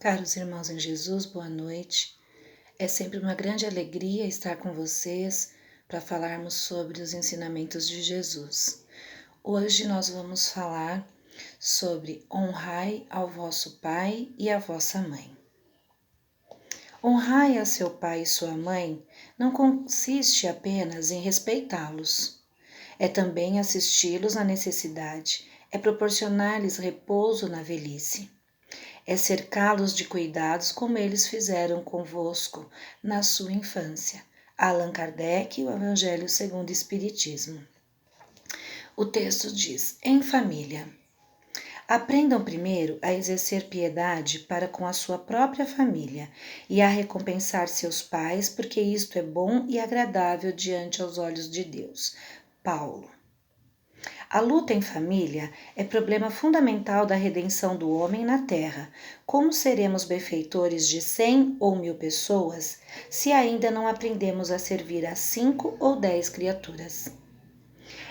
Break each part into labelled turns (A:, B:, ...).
A: Caros irmãos em Jesus, boa noite. É sempre uma grande alegria estar com vocês para falarmos sobre os ensinamentos de Jesus. Hoje nós vamos falar sobre honrai ao vosso pai e à vossa mãe. Honrai a seu pai e sua mãe não consiste apenas em respeitá-los. É também assisti-los na necessidade, é proporcionar-lhes repouso na velhice. É cercá-los de cuidados como eles fizeram convosco na sua infância. Allan Kardec, o Evangelho segundo o Espiritismo. O texto diz: em família. Aprendam primeiro a exercer piedade para com a sua própria família e a recompensar seus pais, porque isto é bom e agradável diante aos olhos de Deus. Paulo. A luta em família é problema fundamental da redenção do homem na Terra. Como seremos benfeitores de 100 ou 1000 pessoas se ainda não aprendemos a servir a 5 ou 10 criaturas?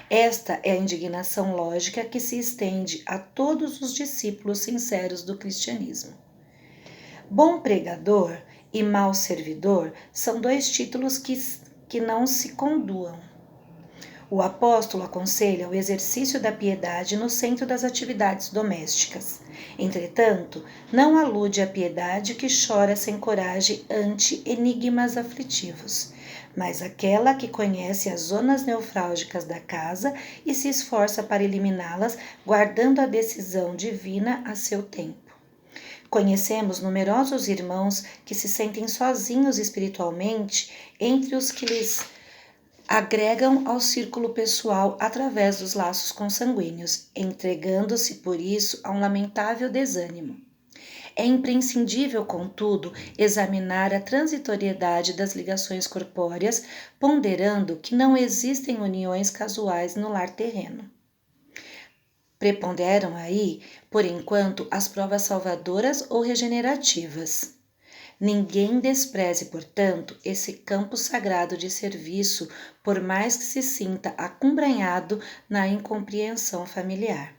A: Esta é a indignação lógica que se estende a todos os discípulos sinceros do cristianismo. Bom pregador e mau servidor são dois títulos que não se conduam. O apóstolo aconselha o exercício da piedade no centro das atividades domésticas. Entretanto, não alude à piedade que chora sem coragem ante enigmas aflitivos, mas aquela que conhece as zonas nevrálgicas da casa e se esforça para eliminá-las, guardando a decisão divina a seu tempo. Conhecemos numerosos irmãos que se sentem sozinhos espiritualmente entre os que lhes agregam ao círculo pessoal através dos laços consanguíneos, entregando-se por isso a um lamentável desânimo. É imprescindível, contudo, examinar a transitoriedade das ligações corpóreas, ponderando que não existem uniões casuais no lar terreno. Preponderam aí, por enquanto, as provas salvadoras ou regenerativas. Ninguém despreze, portanto, esse campo sagrado de serviço, por mais que se sinta acumbranhado na incompreensão familiar.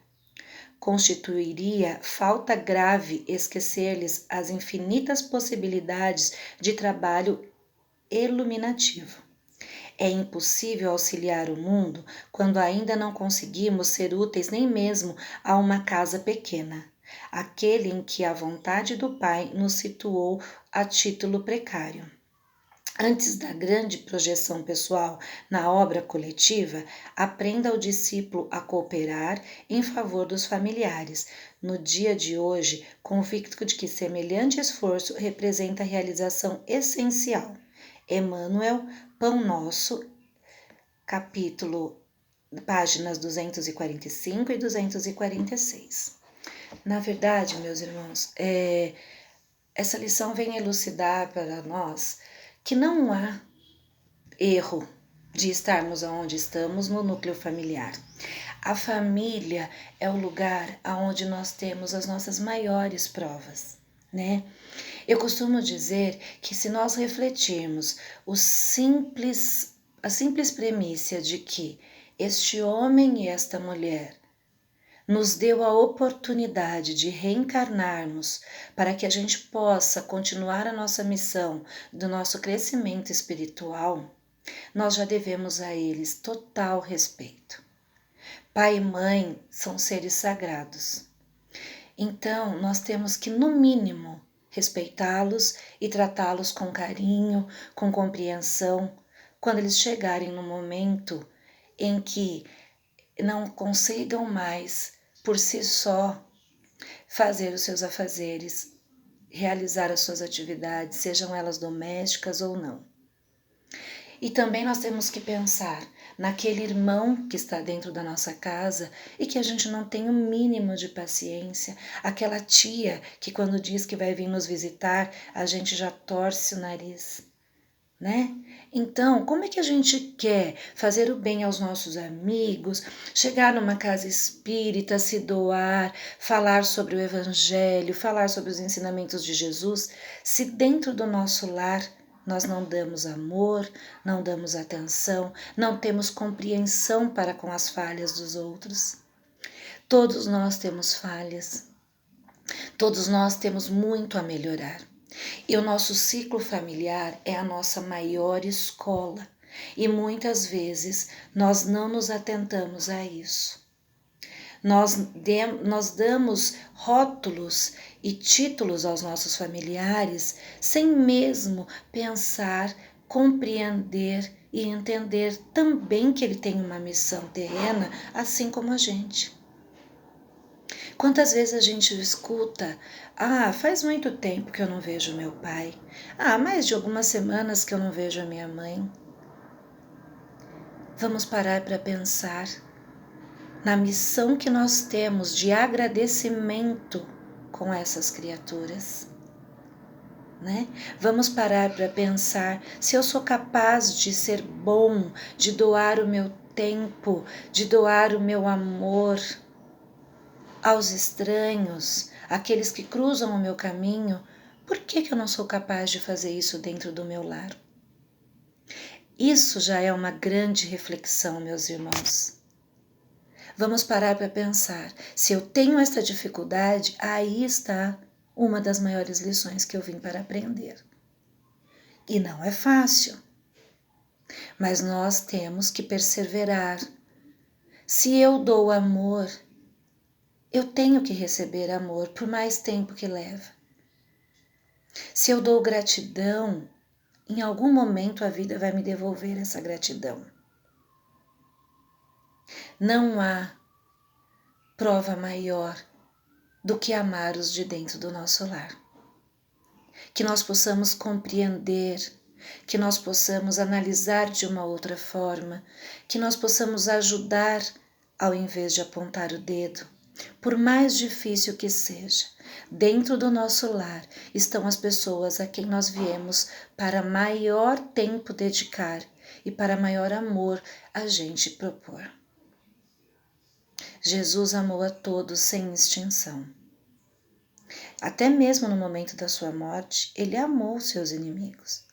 A: Constituiria falta grave esquecer-lhes as infinitas possibilidades de trabalho iluminativo. É impossível auxiliar o mundo quando ainda não conseguimos ser úteis nem mesmo a uma casa pequena, aquele em que a vontade do Pai nos situou a título precário. Antes da grande projeção pessoal na obra coletiva, aprenda o discípulo a cooperar em favor dos familiares. No dia de hoje, convicto de que semelhante esforço representa a realização essencial. Emmanuel, Pão Nosso, páginas 245 e 246. Na verdade, meus irmãos, essa lição vem elucidar para nós que não há erro de estarmos onde estamos no núcleo familiar. A família é o lugar onde nós temos as nossas maiores provas, né? Eu costumo dizer que se nós refletirmos a simples premissa de que este homem e esta mulher nos deu a oportunidade de reencarnarmos para que a gente possa continuar a nossa missão do nosso crescimento espiritual, nós já devemos a eles total respeito. Pai e mãe são seres sagrados. Então, nós temos que, no mínimo, respeitá-los e tratá-los com carinho, com compreensão, quando eles chegarem no momento em que não consigam mais, por si só, fazer os seus afazeres, realizar as suas atividades, sejam elas domésticas ou não. E também nós temos que pensar naquele irmão que está dentro da nossa casa e que a gente não tem o mínimo de paciência, aquela tia que quando diz que vai vir nos visitar, a gente já torce o nariz, né? Então, como é que a gente quer fazer o bem aos nossos amigos, chegar numa casa espírita, se doar, falar sobre o Evangelho, falar sobre os ensinamentos de Jesus, se dentro do nosso lar nós não damos amor, não damos atenção, não temos compreensão para com as falhas dos outros? Todos nós temos falhas. Todos nós temos muito a melhorar. E o nosso ciclo familiar é a nossa maior escola. E muitas vezes nós não nos atentamos a isso. Nós damos rótulos e títulos aos nossos familiares sem mesmo pensar, compreender e entender também que ele tem uma missão terrena, assim como a gente. Quantas vezes a gente escuta: ah, faz muito tempo que eu não vejo meu pai. Ah, mais de algumas semanas que eu não vejo a minha mãe. Vamos parar para pensar na missão que nós temos de agradecimento com essas criaturas, né? Vamos parar para pensar se eu sou capaz de ser bom, de doar o meu tempo, de doar o meu amor aos estranhos, aqueles que cruzam o meu caminho. Por que eu não sou capaz de fazer isso dentro do meu lar? Isso já é uma grande reflexão, meus irmãos. Vamos parar para pensar. Se eu tenho esta dificuldade, aí está uma das maiores lições que eu vim para aprender. E não é fácil, mas nós temos que perseverar. Se eu dou amor, eu tenho que receber amor por mais tempo que leva. Se eu dou gratidão, em algum momento a vida vai me devolver essa gratidão. Não há prova maior do que amar os de dentro do nosso lar. Que nós possamos compreender, que nós possamos analisar de uma outra forma, que nós possamos ajudar ao invés de apontar o dedo. Por mais difícil que seja, dentro do nosso lar estão as pessoas a quem nós viemos para maior tempo dedicar e para maior amor a gente propor. Jesus amou a todos sem extinção. Até mesmo no momento da sua morte, ele amou seus inimigos.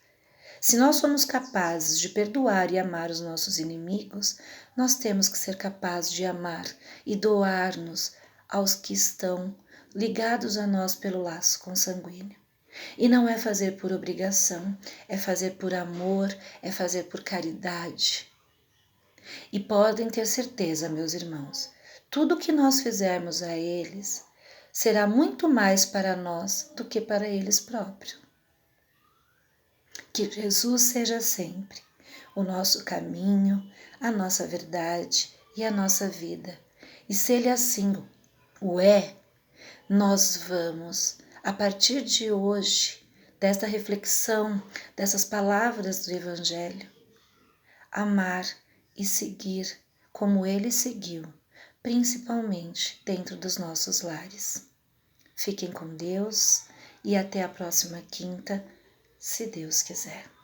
A: Se nós somos capazes de perdoar e amar os nossos inimigos, nós temos que ser capazes de amar e doar-nos aos que estão ligados a nós pelo laço consanguíneo. E não é fazer por obrigação, é fazer por amor, é fazer por caridade. E podem ter certeza, meus irmãos, tudo que nós fizermos a eles será muito mais para nós do que para eles próprios. Que Jesus seja sempre o nosso caminho, a nossa verdade e a nossa vida. E se Ele assim o é, nós vamos, a partir de hoje, desta reflexão, dessas palavras do Evangelho, amar e seguir como Ele seguiu, principalmente dentro dos nossos lares. Fiquem com Deus e até a próxima quinta, se Deus quiser.